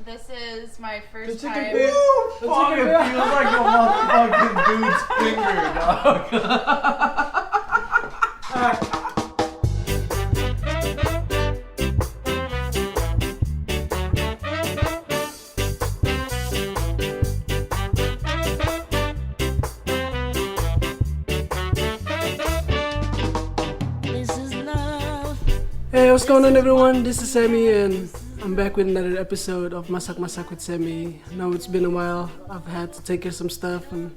This is my first chicken time. feet. Fuck, it feels like a motherfucking dude's finger, dog. Hey, what's going on, everyone? This is Sammy, and I'm back with another episode of Masak-masak with Sammy. Now it's been a while. I've had to take care of some stuff and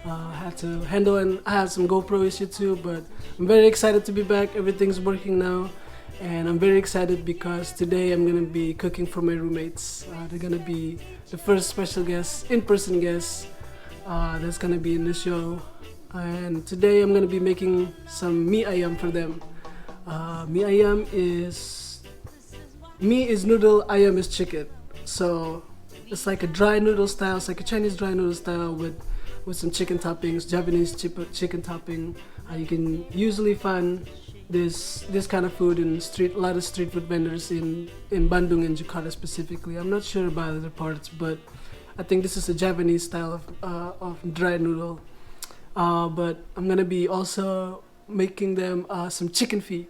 had to handle, and I had some GoPro issue too. But I'm very excited to be back. Everything's working now, and I'm very excited because today I'm gonna be cooking for my roommates. They're gonna be the first special guest, in-person guest that's gonna be in the show. And today I'm gonna be making some Mie Ayam for them. Mie Ayam is noodle, ayam is chicken. So it's like a dry noodle style. It's like a Chinese dry noodle style with some chicken toppings, Javanese chicken topping. You can usually find this kind of food in a lot of street food vendors in Bandung and Jakarta specifically. I'm not sure about other parts, but I think this is a Javanese style of dry noodle. But I'm gonna be also making them some chicken feet.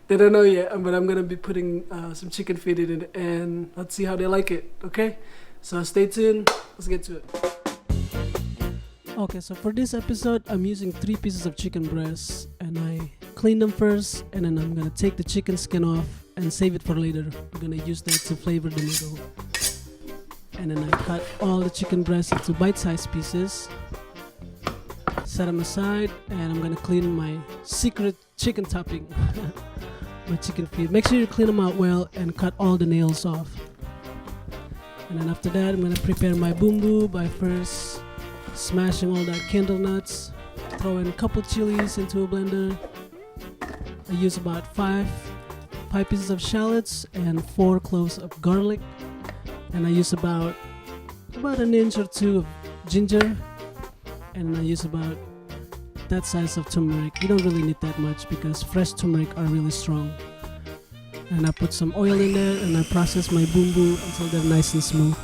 They don't know yet, but I'm gonna be putting some chicken feet in it, and let's see how they like it. Okay, so stay tuned. Let's get to it. Okay, so for this episode, I'm using 3 pieces of chicken breast, and I clean them first, and then I'm gonna take the chicken skin off and save it for later. I'm gonna use that to flavor the noodle. And then I cut all the chicken breast into bite-sized pieces. Set them aside, and I'm gonna clean my secret chicken topping, my chicken feet. Make sure you clean them out well and cut all the nails off. And then after that, I'm gonna prepare my bumbu by first smashing all that Candlenuts, throw in a couple chilies into a blender. I use about 5 pieces of shallots and 4 cloves of garlic, and I use about an inch or 2 of ginger. And I use about that size of turmeric. You don't really need that much because fresh turmeric are really strong. And I put some oil in there, and I process my bumbu until they're nice and smooth.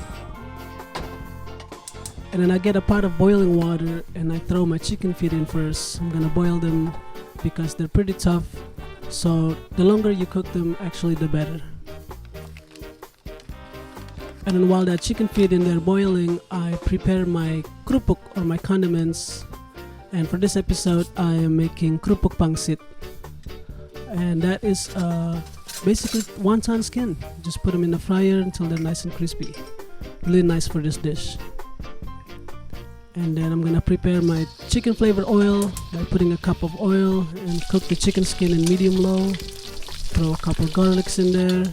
And then I get a pot of boiling water, and I throw my chicken feet in first. I'm gonna boil them because they're pretty tough. So the longer you cook them, actually the better. And then while that chicken feet in there boiling, I prepare my kerupuk or my condiments. And for this episode, I am making kerupuk pangsit. And that is basically wonton skin. Just put them in the fryer until they're nice and crispy. Really nice for this dish. And then I'm gonna prepare my chicken flavored oil by putting a cup of oil and cook the chicken skin in medium-low. Throw a couple garlics in there.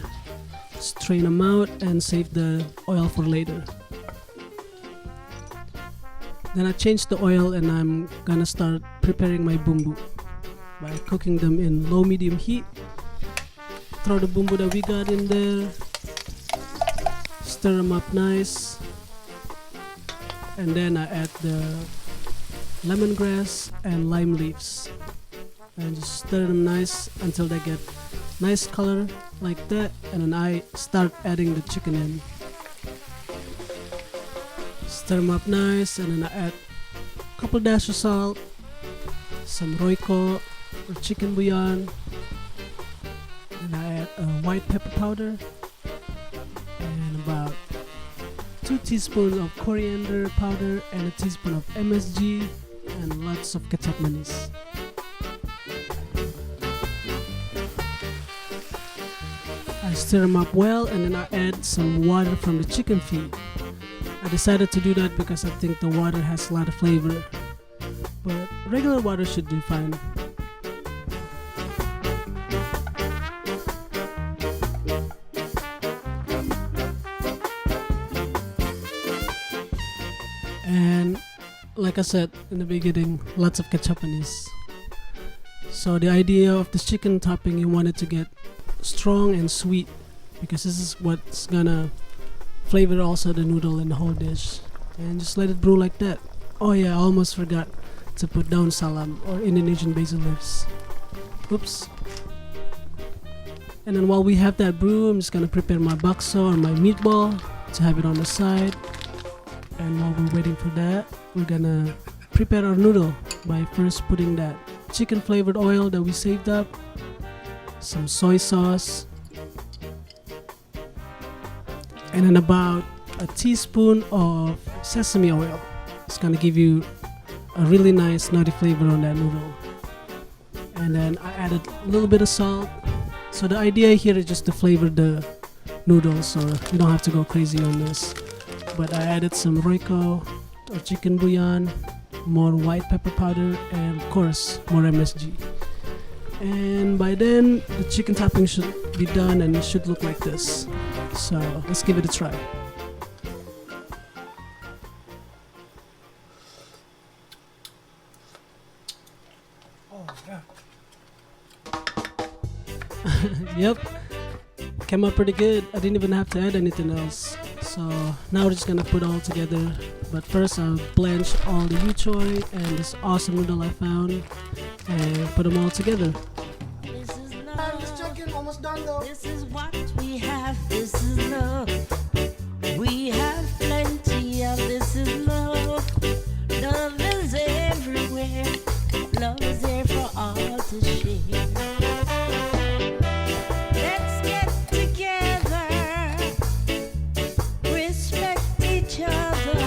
Strain them out and save the oil for later. Then I change the oil, and I'm gonna start preparing my bumbu by cooking them in low-medium heat. Throw the bumbu that we got in there, stir them up nice, and then I add the lemongrass and lime leaves, and just stir them nice until they get nice color like that. And then I start adding the chicken in. Stir them up nice, and then I add a couple dash of salt, some roiko or chicken bouillon, and I add white pepper powder, and about 2 teaspoons of coriander powder, and a teaspoon of MSG, and lots of ketchup manis. I stir them up well, and then I add some water from the chicken feet. I decided to do that because I think the water has a lot of flavor, but regular water should do fine. And like I said in the beginning, lots of ketchup manis. So the idea of this chicken topping, you want it to get strong and sweet, because this is what's gonna flavor also the noodle and the whole dish. And just let it brew like that. Oh yeah, I almost forgot to put daun salam or Indonesian basil leaves. Oops. And then while we have that brew, I'm just gonna prepare my bakso or my meatball to have it on the side. And while we're waiting for that, we're gonna prepare our noodle by first putting that chicken flavored oil that we saved up, some soy sauce, and then about a teaspoon of sesame oil. It's gonna give you a really nice nutty flavor on that noodle. And then I added a little bit of salt. So the idea here is just to flavor the noodles, so you don't have to go crazy on this. But I added some roiko or chicken bouillon, more white pepper powder, and of course more MSG. And by then the chicken topping should be done and it should look like this. So let's give it a try. Oh yeah. Yep, came out pretty good. I didn't even have to add anything else. So now we're just gonna put all together. But first I'll blanch all the Yu-Choi and this awesome noodle I found and put them all together. This is This love. chicken almost done though. This is what we have. This is love. We have plenty of this is love. Love is everywhere. Love is there for all to share. Let's get together. Respect each other.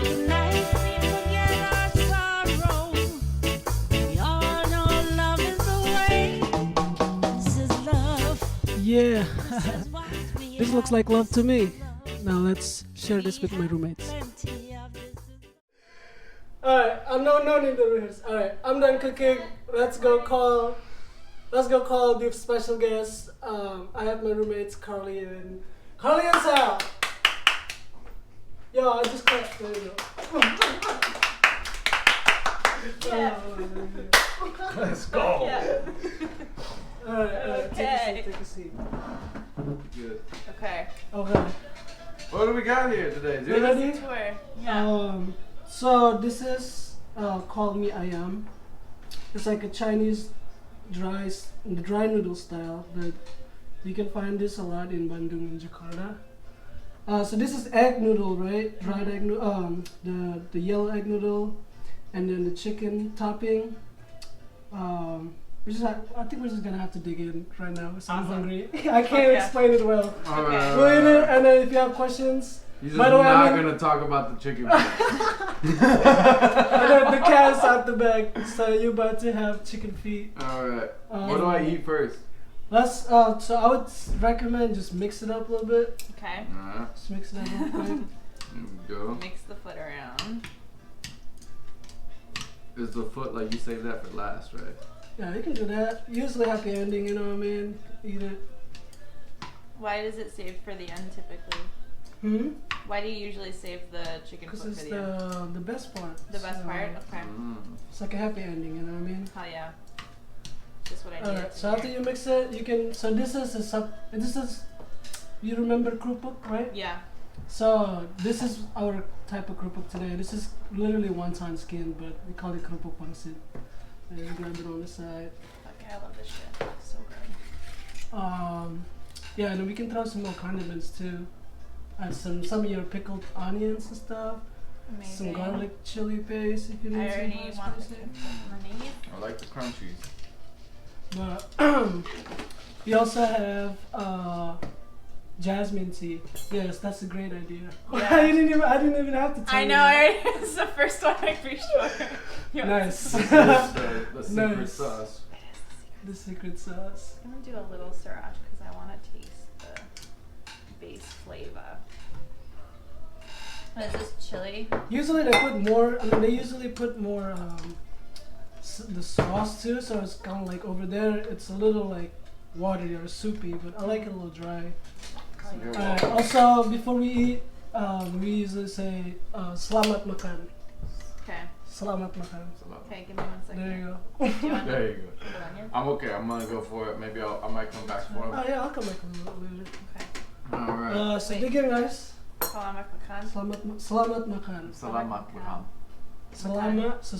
Tonight we forget our sorrow. We all know love is the way. This is love. Yeah, This is what we this looks have. like love to me. Now let's share this with my roommates. Plenty of this is Alright, I'm no need to rehearse. Alright, I'm done cooking. Let's go call the special guest. I have my roommates Carli and Sal. Yo, I just clapped. There you go. Let's go. Alright, Okay. take a seat. Good. Okay. Okay. What do we got here today, You dude? ready? Tour. Yeah. So this is called Mie Ayam. It's like a Chinese dry noodle style, but you can find this a lot in Bandung and Jakarta. So this is egg noodle, right? Dried egg noodle, the yellow egg noodle, and then the chicken topping. I think we're just gonna have to dig in right now. 'Cause I'm Awesome. hungry. I can't Yeah. explain it well. Alright, We'll eat it, and then if you have questions, You're by just the way, not I mean- gonna talk about the chicken. and then the cat's out the back. So you're about to have chicken feet. Alright. What do I eat first? Let's. So I would recommend just mix it up a little bit. Okay. Alright. Just mix it up real quick. Here we go. Mix the foot around. Is the foot like you save that for last, right? Yeah, you can do that. Usually happy ending, you know what I mean? Eat it. Why is it saved for the end typically? Why do you usually save the chicken Because foot it's for the end? the best part. The best So, part? Okay. It's like a happy ending, you know what I mean? Hell yeah. Just what I needed. Alright, to so after hear. you mix it, you can. So this is you remember krupuk, right? Yeah. So this is our type of krupuk today. This is literally wonton skin, but we call it krupuk pangsit. And you grab it on the side. Okay, I love this shit. So good. Yeah, and then we can throw some more condiments too. Add some of your pickled onions and stuff. Amazing. Some garlic chili paste if you I need some already more want the spicy. underneath. I like the crunchies. But we also have jasmine tea. Yes, that's a great idea. Yeah. I didn't even have to tell I you know, that. it's the first one I'm pretty sure. You want Nice. some- The secret Nice. sauce. The secret sauce. I'm gonna do a little sriracha because I want to taste the base flavor. And is this chili? Usually they put more. I mean, they usually put more the sauce too. So it's kind of like over there. It's a little like watery or soupy, but I like it a little dry. You're Alright. welcome. Also, before we eat, we usually say "Selamat makan." Okay. Selamat makan. Okay, give me 1 second. There you go. Do you want There you go. the onion? I'm okay. I'm gonna go for it. Maybe I might come back for Oh it. yeah, I'll come back a little later. Okay. Alright. So Wait. dig in, guys. Salamat makan. Selamat makan. Salamat makan. Selamat, so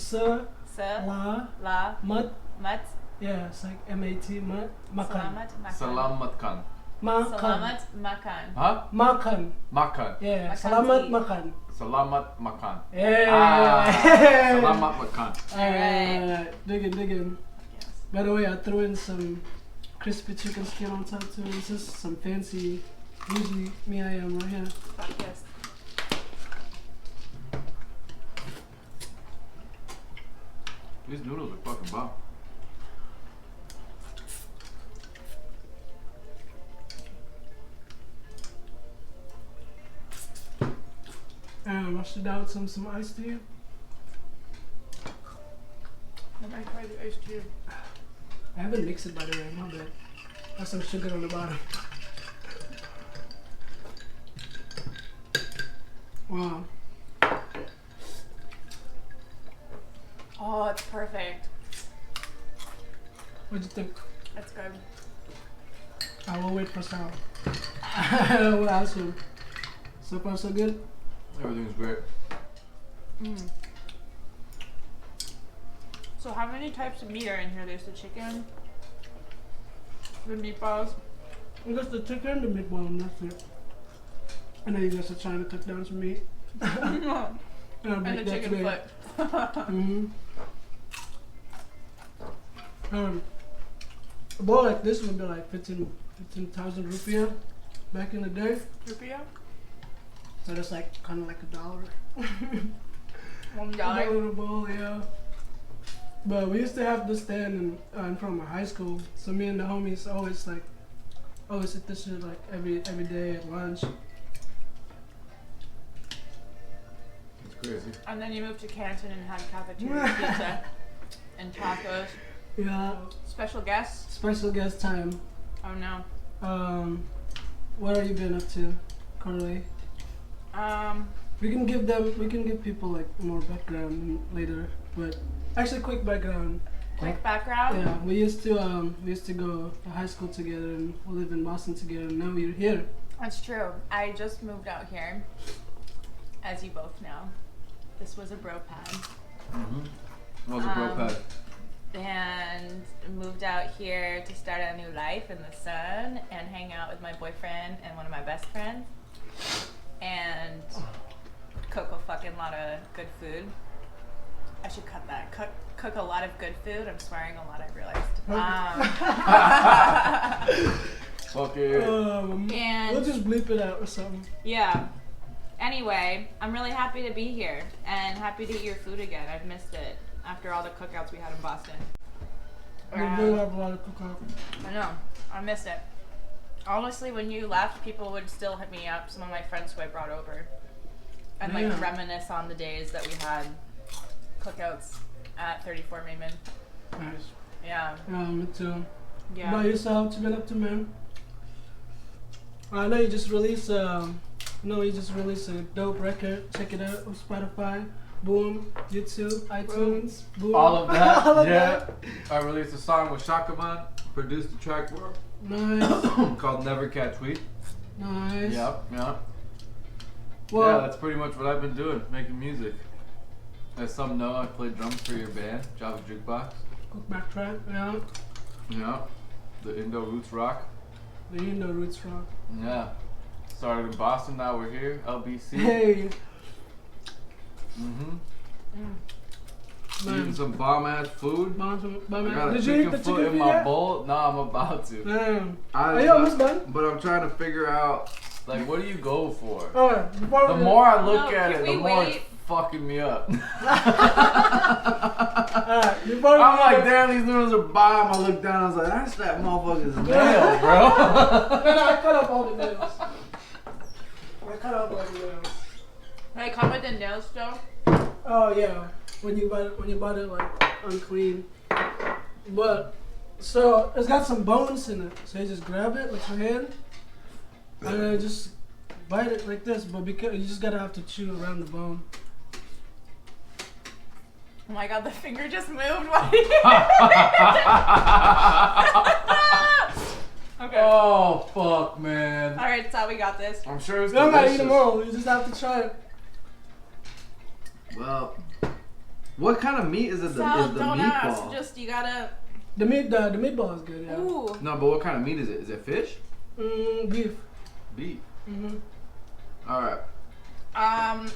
Se. la, La. mat, Mat. Yeah, it's like M-A-T, makan. Selamat makan. Salamatkan. Makan. Selamat makan. Huh? Makan. Makan. Yeah, Makan selamat tea. makan. Salamat makan. Yeah. Salamat makan. Alright, digging. Yes. By the way, I threw in some crispy chicken skin on top too. It's just some fancy, usually Mie Ayam right here. Fuck yes. These noodles are fucking bomb. I should down with some iced tea. Let me try the iced tea. I haven't mixed it by the way, my bad. That's some sugar on the bottom. Wow. Oh, it's perfect. What'd you think? It's good. I will wait for Sal. I will ask him. So far so good? Everything's great. Mm. So how many types of meat are in here? There's the chicken, the meatballs. I guess the chicken, the meatball, and that's it. I know you guys are trying to cut down some meat. And the chicken foot. Mm-hmm. A bowl like this would be like 15,000 rupiah back in the day. Rupiah? So that's like kind of like $1. $1. A little bowl, yeah. But we used to have this stand in front of my high school. So me and the homies always eat this shit like every day at lunch. It's crazy. And then you moved to Canton and had cafeteria pizza and tacos. Yeah. Special guests? Special guest time. Oh no. What have you been up to, Carli? We can give people like more background later, but actually quick background. Quick background? Yeah, we used to go to high school together and we live in Boston together, and now we're here. That's true. I just moved out here, as you both know. This was a bro pad. Mm-hmm. Was a bro pad. And moved out here to start a new life in the sun and hang out with my boyfriend and one of my best friends and cook a fucking lot of good food. I should cut that. Cook a lot of good food. I'm swearing a lot, I realized. Fuck yeah. And we'll just bleep it out or something. yeah. Anyway, I'm really happy to be here and happy to eat your food again. I've missed it after all the cookouts we had in Boston. We do have a lot of cookouts. I know. I missed it. Honestly, when you left, people would still hit me up, some of my friends who I brought over, and like reminisce on the days that we had cookouts at 34 Mayman. Nice. Yeah. Yeah, me too. Yeah. By yourself, what you been up to, man? I know you just released a dope record. Check it out on Spotify. Boom, YouTube, iTunes, boom. All of that. All of yeah. that. I released a song with Shakaman, produced the track Nice. called Never Catch Weed. Nice. Yep, yeah. Well, Yeah, that's pretty much what I've been doing, making music. As some know, I play drums for your band, Java Jukebox. quick backtrack, yeah. Yeah. The Indo Roots Rock. The Indo Roots Rock. Yeah. Started in Boston, now we're here, LBC. Hey. Mm-hmm. Man. Eating some bomb ass food. I got a Did you eat chicken the foot chicken in feet my yet? bowl. No, I'm about to. Damn. I Are you almost done? But I'm trying to figure out, like, what do you go for? Alright, The more I look No, at can it, the we more wait? it's fucking me up. Alright, before we I'm like, damn, these noodles are bomb. I look down, I was like, that's that motherfucker's nail, bro. No, I cut up all the nails. Hey, come with the nails still? Oh yeah, when you bought it like unclean. But so it's got some bones in it. So you just grab it with your hand and then just bite it like this. But because you just gotta have to chew around the bone. Oh my god, the finger just moved. What? Okay. Oh, fuck, man. Alright, so we got this. I'm sure it's You don't gotta eat delicious. them all. You just have to try it. Well, what kind of meat is it? Sal, Is the don't ask. meatball? Just, you gotta The meatball is good. Yeah. Ooh. No, but what kind of meat is it? Is it fish? Beef. Beef. Mm-hmm. All right.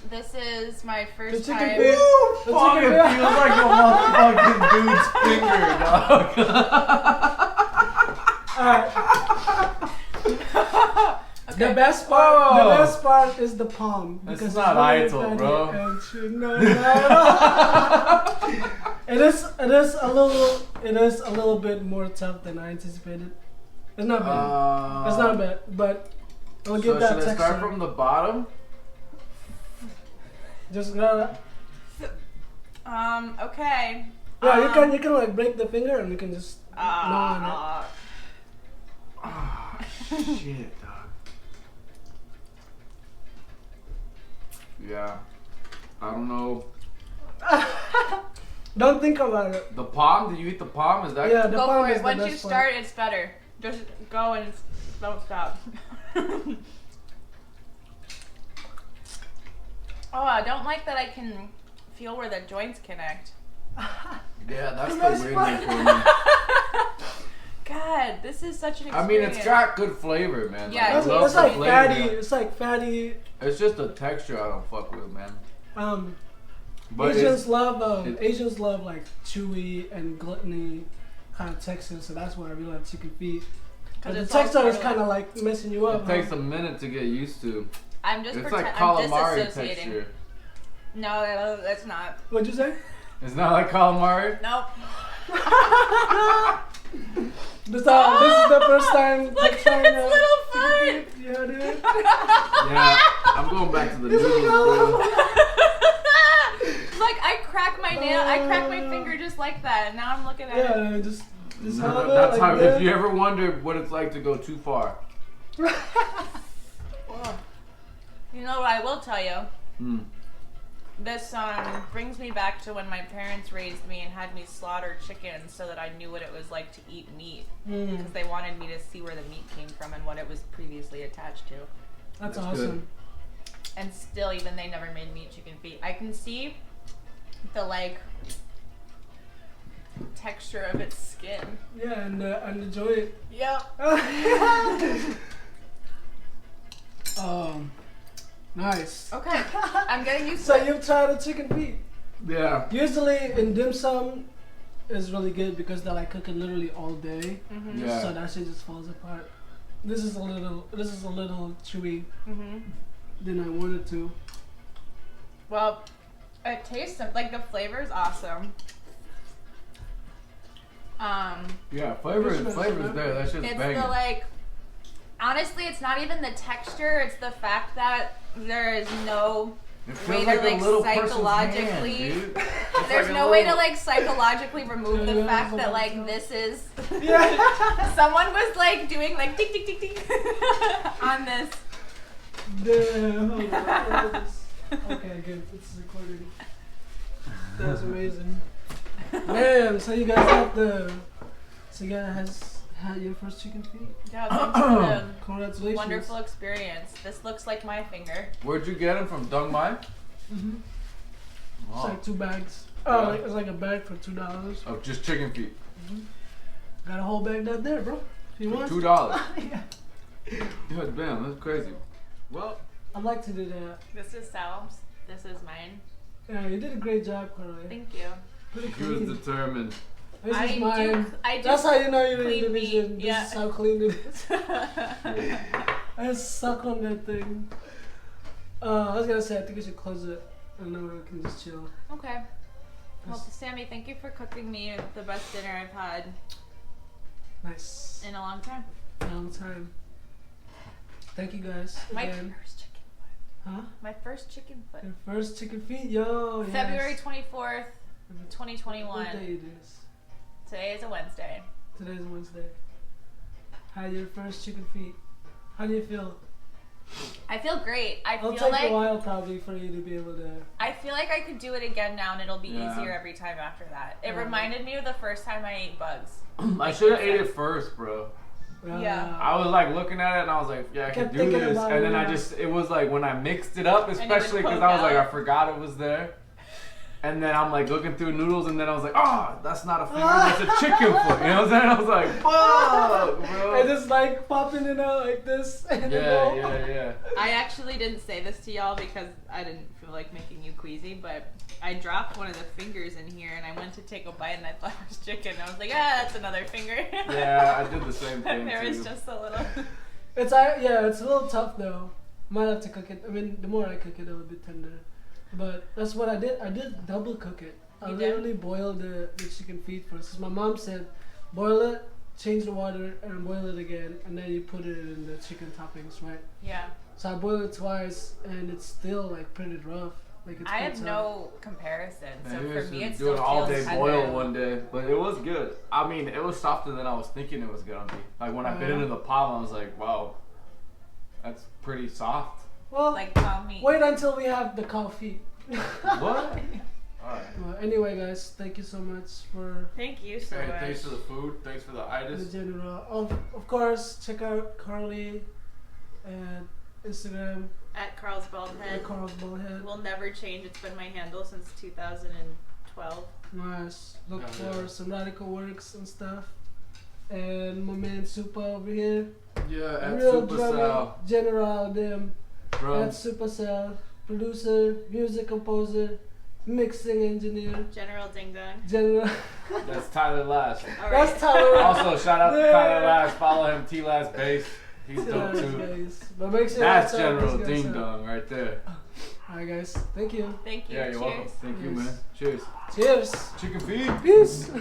This is my The first chicken time. feet. Fuck, The it chicken feet. feels like a motherfucking dude's finger, dog. Alright. Okay. The best part is the palm. It's because not really idle, fatty bro. and shit. No. It is a little bit more tough than I anticipated. It's not bad. It's not bad, but I'll give that should I texture. start from the bottom? Just grab it. Okay. Yeah, you can like break the finger and you can just gnaw on it. Oh, shit, dog. Yeah. I don't know. Don't think about it. The palm? Did you eat the palm? Is that? Yeah, the Go palm for is it. the Once best you part. start, it's better. Just go and don't stop. Oh, I don't like that I can feel where the joints connect. Yeah, that's That's the weird thing for me. God, this is such an I experience. mean, it's got good flavor, man. Yeah, I It's love the like flavor. fatty. It's like fatty. It's just the texture I don't fuck with, man. But Asians love like chewy and gluttony kind of texture, so that's why I really like chicken feet. But the it's all texture is cartilage. kind of like messing you up. it takes a minute to get used to. I'm just It's pretend- like I'm calamari disassociating. texture. No, that's not. What'd you say? It's not like calamari? Nope. This is the first time. Look at its little foot. Yeah, dude. Yeah, I'm going back to the noodles, bro. Like I crack my nail, I crack my finger just like that, and now I'm looking at it. Yeah, just hold it That's like how, that. if you ever wondered what it's like to go too far. You know what I will tell you? Hmm. This brings me back to when my parents raised me and had me slaughter chickens so that I knew what it was like to eat meat. Because they wanted me to see where the meat came from and what it was previously attached to. That's That's awesome. good. And still, even they never made me chicken feet. I can see the like texture of its skin. Yeah, and the joint. Yeah. Nice. Okay, I'm getting used So to it. you've tried the chicken feet. Yeah. Usually in dim sum is really good because they're like cooking literally all day. Yeah. So that shit just falls apart. This is a little chewy than I wanted to. Well, it tastes like the flavor is awesome. Yeah, flavor's there. That shit's It's banging. the like. Honestly, it's not even the texture. It's the fact that there is no It way feels to like a like little person's psychologically. hand, dude. It's There's like a no way to little- like psychologically remove the Yeah, fact it's that like- like this is. Yeah. Someone was like doing like tick tick tick tick on this. Damn. Hold on. Okay, good. It's recording. That's amazing. Man, so you guys had your first chicken feet? Yeah, thanks for the Congratulations. wonderful experience. This looks like my finger. Where'd you get them from? Dong Mai? Mm-hmm. It's Wow. like 2 bags. Yeah. Oh, it's like a bag for $2. Of just chicken feet. Got a whole bag out there, bro. If you For want. $2. Yeah. God damn, that's crazy. Well, I'd like to do that. This is Sal's. This is mine. Yeah, you did a great job, Carli. Thank you. Pretty he was clean. determined. This I is do- mine. I do That's how you know you're clean Indonesian. meat, This yeah. is how clean it is. I just suck on that thing. I was gonna say I think we should close it, and then we can just chill. Okay. Well, Sammy, thank you for cooking me the best dinner I've had Nice. in a long time. Long time. Thank you guys My again. first chicken foot. Huh? My first chicken foot. Your first chicken feet, yo. Yes. February 24th, What 2021. day it is? Today is a Wednesday. Today's Wednesday. Had your first chicken feet. How do you feel? I feel great. I It'll feel take a like while probably for you to be able to. I feel like I could do it again now, and it'll be Yeah. easier every time after that. It Yeah. reminded me of the first time I ate bugs. I should have ate it first, bro. Yeah. I was like looking at it and I was like, yeah, I can Kept do thinking this. about And it, then yeah. it was like when I mixed it up, it would especially because poke I was like, out. I forgot it was there. And then I'm like looking through noodles, and then I was like, oh, that's not a finger, that's a chicken foot. You know what I'm saying? I was like, fuck, bro. And just like popping it out like this. Yeah. I actually didn't say this to y'all because I didn't feel like making you queasy, but I dropped one of the fingers in here and I went to take a bite and I thought it was chicken. I was like, that's another finger. Yeah, I did the same thing There was too. just a little. It's a little tough though. Might have to cook it. I mean, the more I cook it, it'll be tender. But that's what I did. I did double cook it. I You did? literally boiled the chicken feet first. 'Cause my mom said, boil it, change the water, and boil it again, and then you put it in the chicken toppings, right? Yeah. So I boiled it twice, and it's still like pretty rough. Like it's I quite have tough. no comparison, so Maybe I for should me it do still an all feels day tender. boil one day, but it was good. I mean, it was softer than I was thinking it was gonna be. Like when I bit into the palm, I was like, wow, that's pretty soft. Well, Like cow meat. wait until we have the cow feet. What? Alright. Well, anyway, guys, thank you so much for Thank you so Hey, much. thanks for the food. Thanks for the the itis. general. Of course, check out Carli and Instagram At Carl's Bald at Head. Carl's Ballhead. Will never change. It's been my handle since 2012. Nice. Look Oh, for yeah. some radical works and stuff. And my man Supa over here. Yeah, at Real Super drummer, Sal. General them. At Drums. Supercell, producer, music composer, mixing engineer, General Ding Dong. General. That's Tyler Lash. All That's right. Tyler. Also, shout out to Yeah. Tyler Lash. Follow him, T Lash Bass. He's dope too. Guys. But make sure That's you check General these guys Ding out. Dong right there. Alright, guys. Thank you. Thank you. Yeah, you're Cheers. welcome. Thank you, Yes. man. Cheers. Cheers. Chicken feed. Peace.